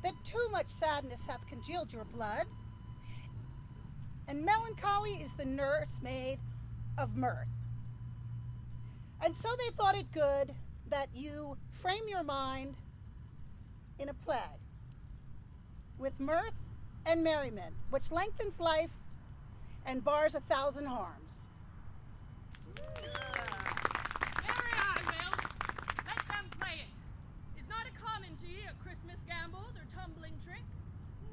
that too much sadness hath congealed your blood, and melancholy is the nursemaid of mirth. And so they thought it good that you frame your mind in a play with mirth and merriment, which lengthens life and bars 1,000 harms. Very I will. Let them play it. Is not a common to ye a Christmas gamble or tumbling trick?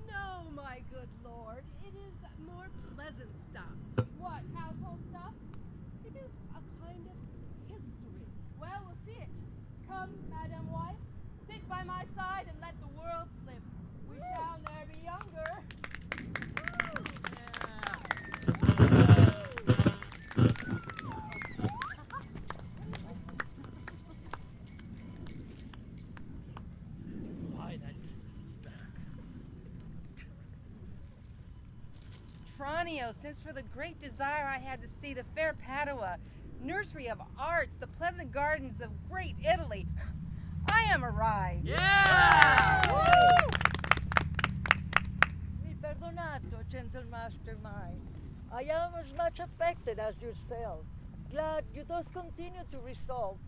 No, my good lord. It is more pleasant stuff. What, household stuff? It is a kind of history. Well, we'll see it. Come, Madam Wife, sit by my side and let the world slip. We shall ne'er be younger. Tranio, since for the great desire I had to see the fair Padua, nursery of arts, the pleasant gardens of great Italy, I am arrived. Yeah! Mi perdonato, gentle master mine. I am as much affected as yourself. Glad you thus continue to resolve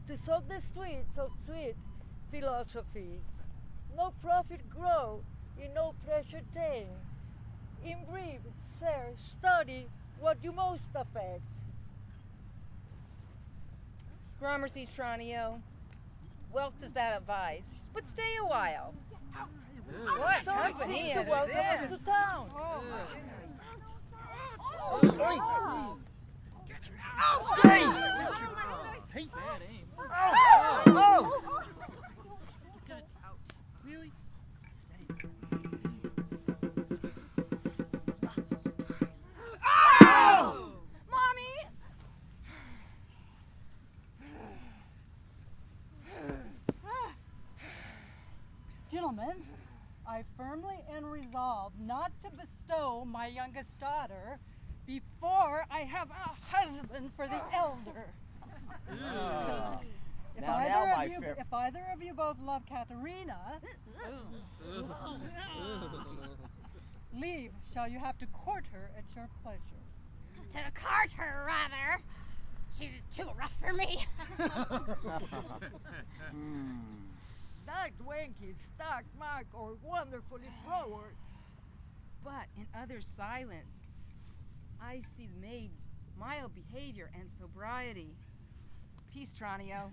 to soak the sweets of sweet philosophy. No profit grow in no pleasure ta'en. In brief, sir, study what you most affect. Gramercy, Tranio. Well does that advise. But stay a while. What So company to is welcome this? us to town. Take that aim. Good. Ouch. Really? Mommy! Gentlemen, I firmly am resolved not to bestow my youngest daughter before I have a husband for the elder. If either of you both love Katerina, leave shall you have to court her at your pleasure. To cart her, rather. She's too rough for me. That wanky, stark mark, or wonderfully forward. But in utter silence, I see the maid's mild behavior and sobriety. Peace, Tranio.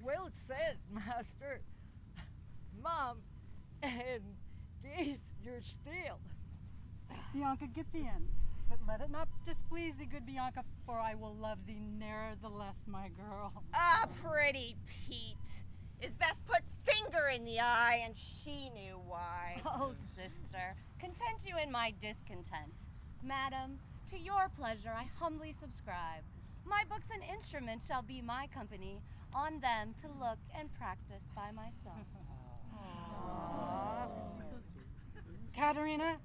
Well said, master. Mom, and this you're still. Bianca, get thee in, but let it not displease thee, good Bianca, for I will love thee ne'ertheless, my girl. Ah, pretty Pete. Is best put finger in the eye, and she knew why. Oh, sister, content you in my discontent. Madam, to your pleasure I humbly subscribe. My books and instruments shall be my company, on them to look and practice by myself. Katerina,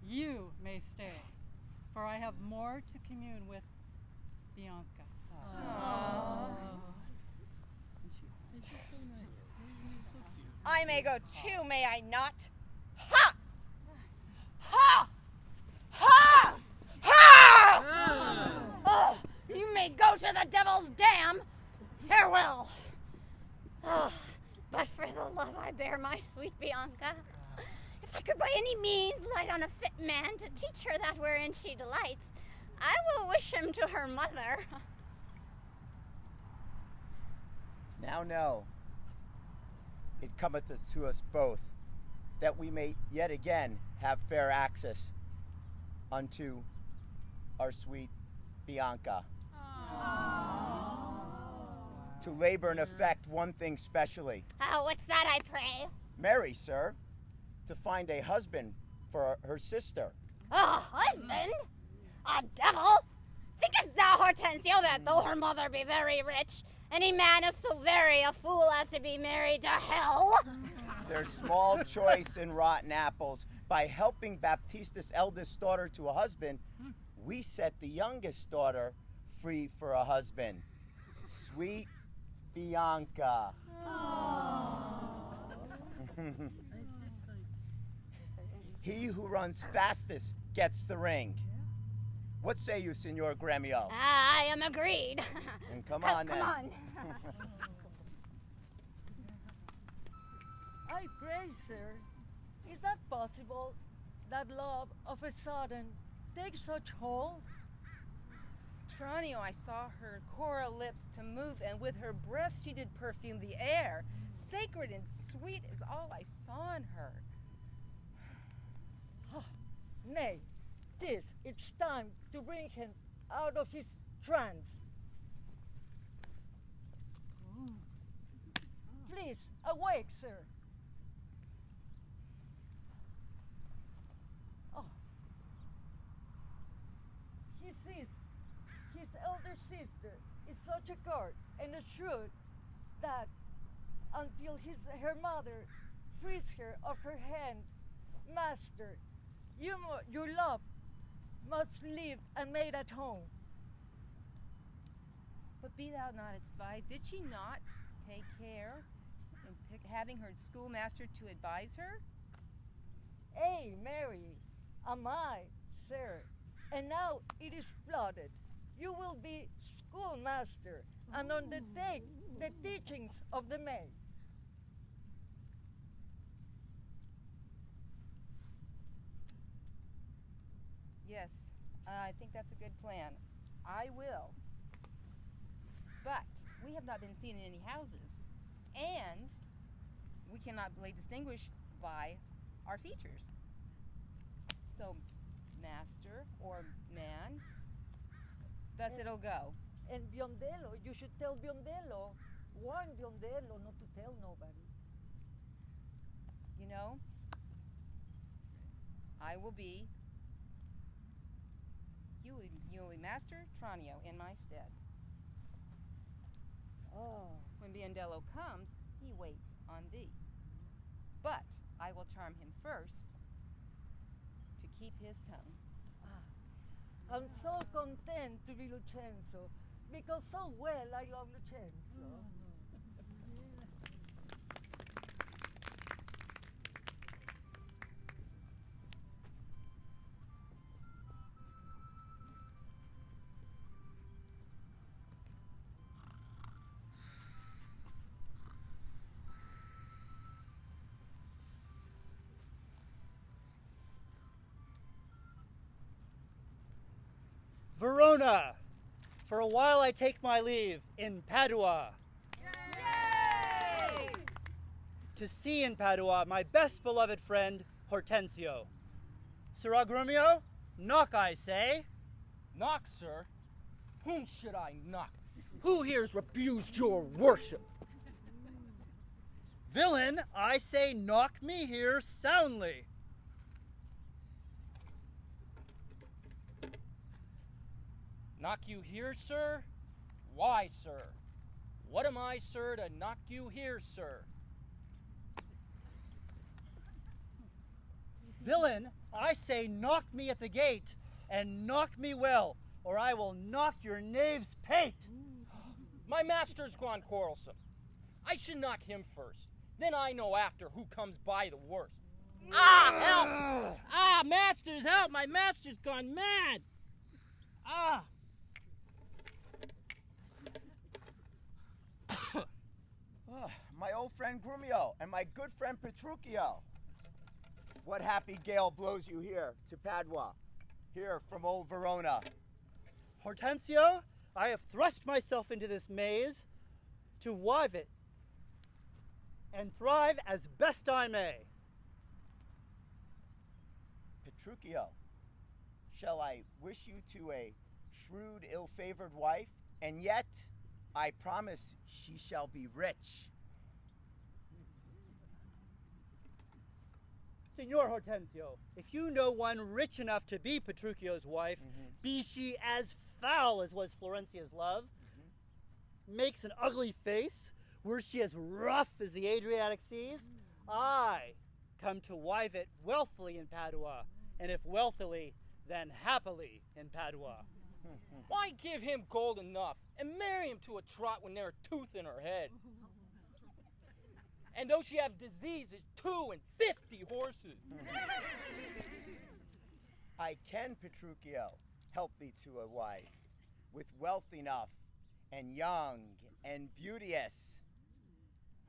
you may stay, for I have more to commune with Bianca. I may go too, may I not? Ha! Ha! Ha! Ha! Oh, you may go to the devil's dam. Farewell. Oh, but for the love I bear my sweet Bianca, if I could by any means light on a fit man to teach her that wherein she delights, I will wish him to her mother. Now know, it cometh to us both, that we may yet again have fair access unto our sweet Bianca. To labor and effect one thing specially. Oh, what's that, I pray? Marry, sir, to find a husband for her sister. A husband? A devil? Thinkest thou, Hortensio, that though her mother be very rich, any man is so very a fool as to be married to hell? There's small choice in rotten apples. By helping Baptista's eldest daughter to a husband, we set the youngest daughter free for a husband. Sweet Bianca. He who runs fastest gets the ring. What say you, Signor Gremio? I am agreed. And come on then. Come on. I pray, sir, is that possible that love of a sudden takes such hold? Tranio, I saw her coral lips to move, and with her breath she did perfume the air. Sacred and sweet is all I saw in her. Nay, it's time to bring him out of his trance. Please, awake, sir. Oh. He sees his elder sister is such a guard and a shrewd that until her mother frees her of her hand, master, your love must live and made at home. But be thou not its spy, did she not take care in having her schoolmaster to advise her? Ay, Mary, am I, sir, and now it is plotted. You will be schoolmaster and undertake the teachings of the maid. Yes, I think that's a good plan. I will. But we have not been seen in any houses, and we cannot really distinguish by our features. So, master or man, thus it'll go. And Biondello, you should tell Biondello, warn Biondello not to tell nobody. You know, I will be you will be Master Tranio in my stead. Oh. When Biondello comes, he waits on thee. But I will charm him first to keep his tongue. I'm so content to be Lucenzo, because so well I love Lucenzo. Verona, for a while I take my leave in Padua. Yay! To see in Padua my best beloved friend, Hortensio. Sir Agrumio, knock I say. Knock, sir? Whom should I knock? Who here's refused your worship? Villain, I say knock me here soundly. Knock you here, sir? Why, sir? What am I, sir, to knock you here, sir? Villain, I say knock me at the gate, and knock me well, or I will knock your knave's pate. My master's gone quarrelsome. I should knock him first. Then I know after who comes by the worst. Ah, help! Ah, masters, help! My master's gone mad! Ah! My old friend Grumio and my good friend Petruchio. What happy gale blows you here to Padua, here from old Verona? Hortensio, I have thrust myself into this maze to wive it and thrive as best I may. Petruchio, shall I wish you to a shrewd, ill-favored wife, and yet I promise she shall be rich. Signor Hortensio, if you know one rich enough to be Petruchio's wife, be she as foul as was Florencia's love, makes an ugly face, were she as rough as the Adriatic seas, I come to wive it wealthily in Padua, and if wealthily, then happily in Padua. Why give him gold enough and marry him to a trot when there's a tooth in her head? And though she have diseases, 2 and 50 horses. I can, Petruchio, help thee to a wife, with wealth enough, and young, and beauteous.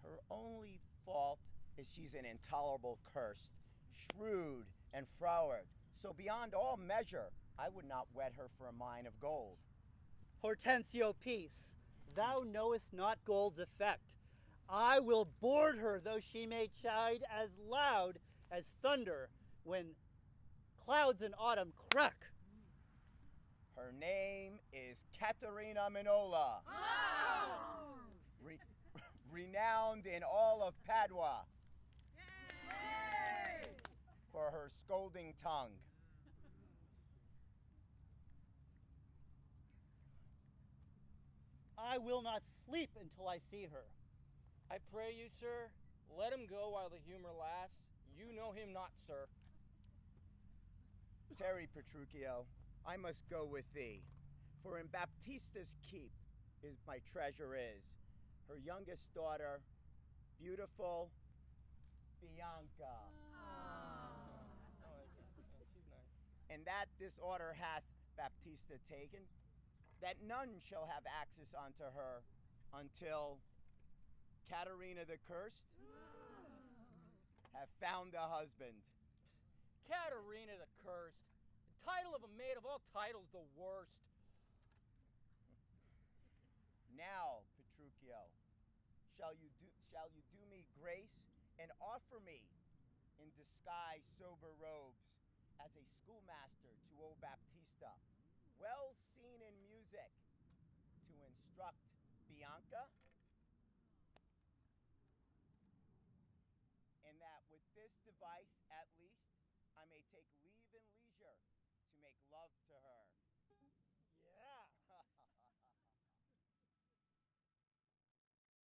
Her only fault is she's an intolerable curse, shrewd and froward, so beyond all measure, I would not wed her for a mine of gold. Hortensio, peace. Thou knowest not gold's effect. I will board her, though she may chide as loud as thunder when clouds in autumn crack. Her name is Caterina Minola, renowned in all of Padua for her scolding tongue. I will not sleep until I see her. I pray you, sir, let him go while the humor lasts. You know him not, sir. Tarry, Petruchio, I must go with thee, for in Baptista's keep is my treasure is, her youngest daughter, beautiful Bianca. She's nice. And that this order hath Baptista taken, that none shall have access unto her until Caterina the Cursed have found a husband. Caterina the Cursed. The title of a maid of all titles, the worst. Now, Petruchio, shall you do me grace and offer me in disguise sober robes as a schoolmaster to old Baptista, well seen in music, to instruct Bianca? And that with this device at least I may take leave and leisure to make love